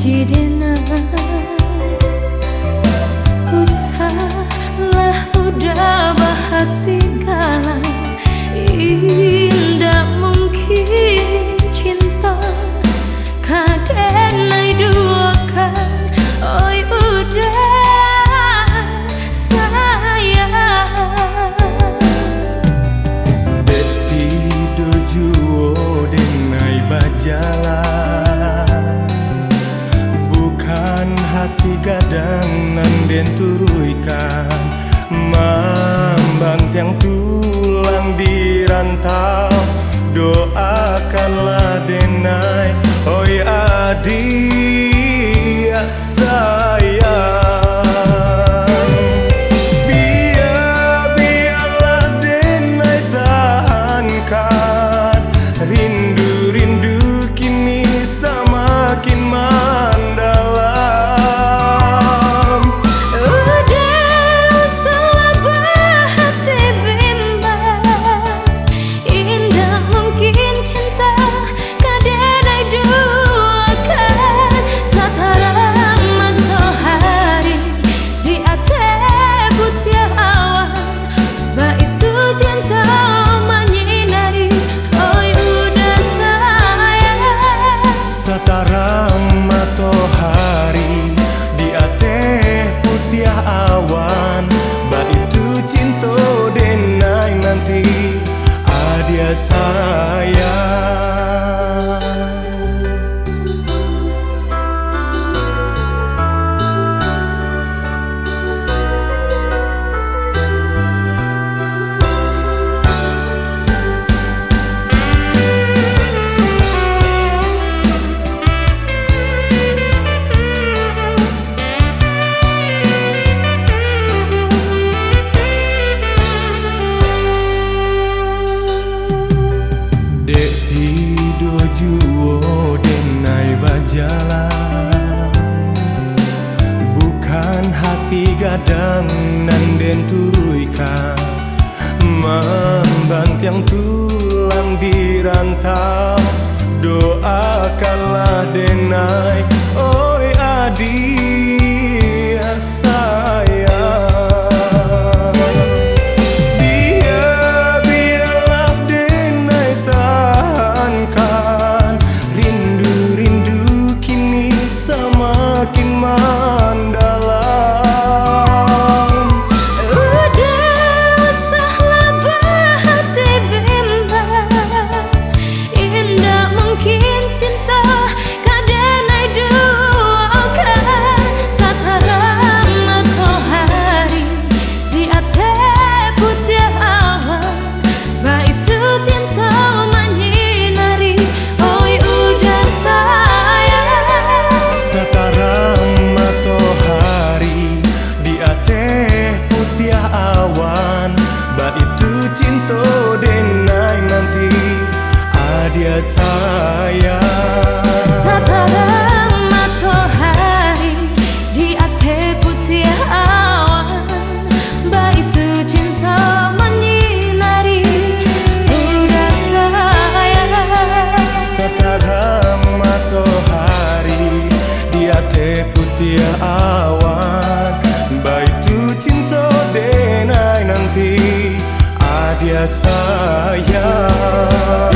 jidina usahlah udah bahati galang indah mungkin cinta kadenai duakan oi udah sayang beti dojuo denai bajalan bukan hati gadang nanden turuikan mambang tiang tulang di rantau doakanlah denai oi adik sayang biarlah denai tahankan rindu-rindu kini semakin mendalam udah salah hati bimbang indah mungkin cinta kadenai duakan sataran matahari di atas putih awan baitu cinta menyinari oi udah sayang sataram matahari di ateh putih awan baitu cinta denai nanti adia sayang dek tido juo denai bajalan bukan hati gadang nanden turuikan membantiang tulang di rantau doakanlah denai oi adik sayang rindu-rindu kini semakin mendalam udah usahlah bahati bimbang indah mungkin cinta kadenai duakan sataran matahari di atas putih awan baitu cinta menyinari oi udah sayang sataran matahari di ateh putih awan baitu cinta denai nanti adia sayang sataran matahari di atas putih awan baitu cinta menyinari udah sayang sataran matahari di ateh putih awan baitu cinta denai nanti adia sayang